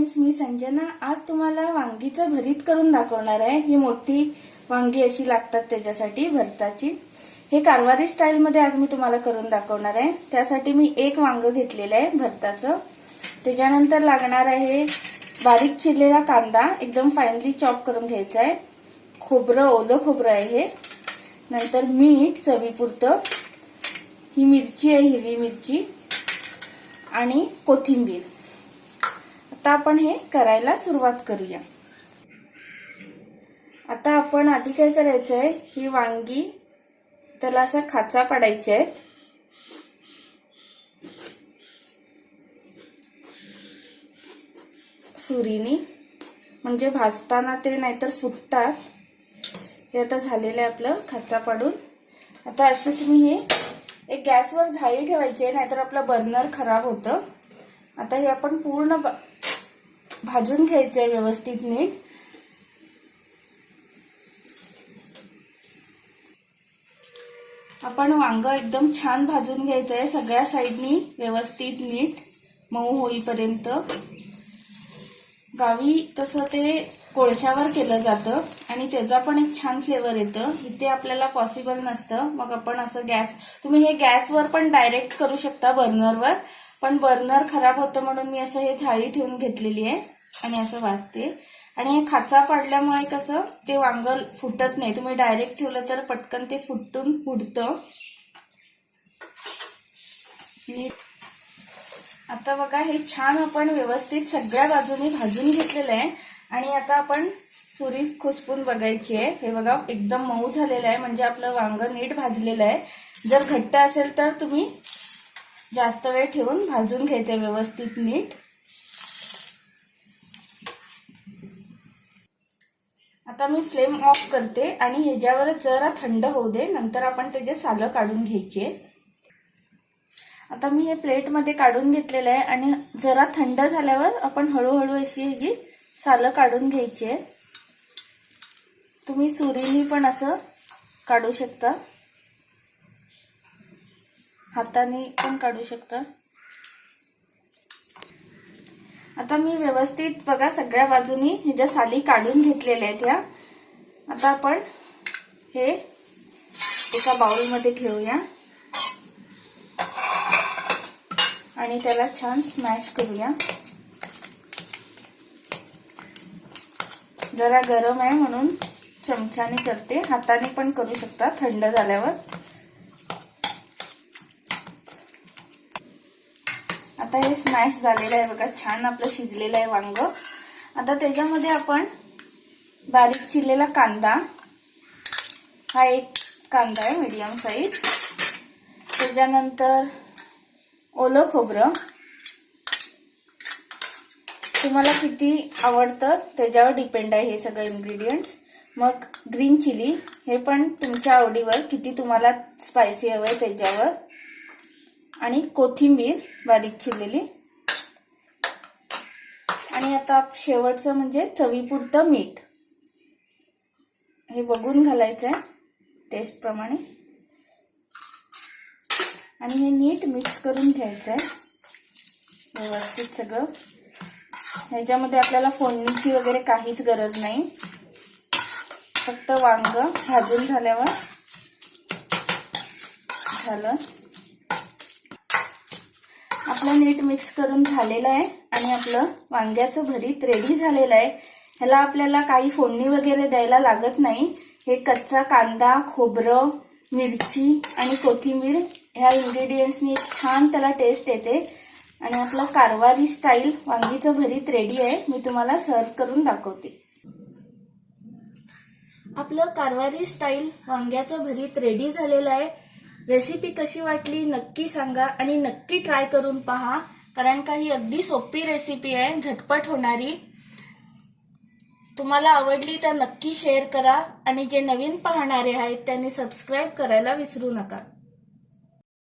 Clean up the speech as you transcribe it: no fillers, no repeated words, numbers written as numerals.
Friends, मी संजना आज तुम्हाला वांगीचं भरीत करून दाखवणार आहे। ही मोठी वांगी अशी लागतात त्याच्यासाठी भरताची। हे कारवारी स्टाईल मध्ये आज मी तुम्हाला करून दाखवणार आहे। त्यासाठी मी एक वांग घेतलेलं आहे भरताचं। त्याच्यानंतर लागणार आहे बारीक चिरलेला कांदा, एकदम फाइनली चॉप करून घ्यायचा आहे। खोबरं, ओलं खोबरं आहे हे। नंतर मीठ चवीपुरतं, ही मिरची आहे हिरवी मिरची आणि कोथिंबीर। आता आपण हे करायला सुरुवात करूया। आता आपण आधी काय करायचं आहे, ही वांगी त्याला असा खाचा पाडायचे आहेत। सुरीनी, म्हणजे भाजताना ते नाहीतर फुटतात। हे आता झालेलं आहे आपलं खाचा पाडून। आता अशीच मी हे एक गॅसवर झाडी ठेवायची आहे, नाहीतर आपलं बर्नर खराब होतं। आता हे आपण पूर्ण भाजून घ्यायचंय व्यवस्थित नीट। आपण वांग एकदम छान भाजून घ्यायचंय, सगळ्या साइडनी व्यवस्थित नीट मऊ होईपर्यंत। गावी तसं ते कोळशावर केलं जातं आणि त्याचा पण एक छान फ्लेवर येतं। इथे आपल्याला पॉसिबल नसतं, मग आपण असं तुम्ही हे गॅसवर पण डायरेक्ट करू शकता बर्नरवर, पण बर्नर खराब होतं म्हणून मी असं हे झाडी ठेवून घेतलेली आहे आणि असं भाजते। आणि हे खाचा पाडल्यामुळे कसं ते वांग फुटत नाही, तुम्ही डायरेक्ट ठेवलं तर पटकन ते फुटतं। आता बघा हे छान आपण व्यवस्थित सगळ्या बाजूनी भाजून घेतलेलं आहे। आणि आता आपण सुरी खुसपून बघायची आहे। हे बघा एकदम मऊ झालेलं आहे, म्हणजे आपलं वांग नीट भाजलेलं आहे। जर घट्ट असेल तर तुम्ही जास्त वेळ ठेवून भाजून घ्यायचे व्यवस्थित नीट। आता मी फ्लेम ऑफ करते आणि ह्याच्यावर जरा थंड होऊ दे, नंतर आपण त्याचे सालं काढून घ्यायचे। आता मी हे प्लेट मध्ये काढून घेतलेलं आहे आणि जरा थंड झाल्यावर आपण हळूहळू अशी ह्याची सालं काढून घ्यायची। तुम्ही सुरीनी पण असं काढू शकता, हाताने पण काढू शकता। आता मी व्यवस्थित बघा सगळ्या बाजूनी ह्याच्या साली काढून घेतलेल्या आहेत ह्या। आता आपण हे एका बाउल मध्ये घेऊया आणि त्याला छान स्मॅश करूया। जरा गरम आहे म्हणून चमच्याने करते, हाताने पण करू शकता थंड झाल्यावर। आता हे स्मॅश झालेलं आहे बघा, छान आपलं शिजलेलं आहे वांग। आता त्याच्यामध्ये आपण बारीक चिरलेला कांदा, हा एक कांदा आहे मीडियम साईज। त्याच्यानंतर ओलं खोबरं, तुम्हाला किती आवडतं त्याच्यावर डिपेंड आहे हे सगळे इन्ग्रेडियंट्स। मग ग्रीन चिली, हे पण तुमच्या आवडीवर, किती तुम्हाला स्पायसी हवंय त्याच्यावर। आणि कोथिंबीर बारीक चिरलेली। आणि आता शेवटचं म्हणजे चवीपुरतं मीठ, हे बघून घालायचंय टेस्ट प्रमाणे। आणि हे नीट मिक्स करून घ्यायचंय व्यवस्थित सगळं। ह्याच्यामध्ये आपल्याला फोडणीची वगैरे काहीच गरज नाही, फक्त वांग भाजून झाल्यावर झालं। आपलं नीट मिक्स करून झालेलं आहे आणि आपलं वांग्याचं भरीत रेडी झालेलं आहे। ह्याला आपल्याला काही फोडणी वगैरे द्यायला लागत नाही। हे कच्चा कांदा, खोबरं, मिरची आणि कोथिंबीर ह्या इन्ग्रेडियंट्सनी छान त्याला टेस्ट येते। आणि आपलं कारवारी स्टाईल वांगीचं भरीत रेडी आहे। मी तुम्हाला सर्व करून दाखवते। आपलं कारवारी स्टाईल वांग्याचं भरीत रेडी झालेलं आहे। रेसिपी कशी वाटली नक्की सांगा आणि नक्की ट्राय करून पहा, कारण का ही अगदी सोपी रेसिपी आहे, झटपट होणारी। तुम्हाला आवडली तर नक्की शेअर करा आणि जे नवीन पाहणारे आहेत त्यांनी सबस्क्राइब करायला विसरू नका।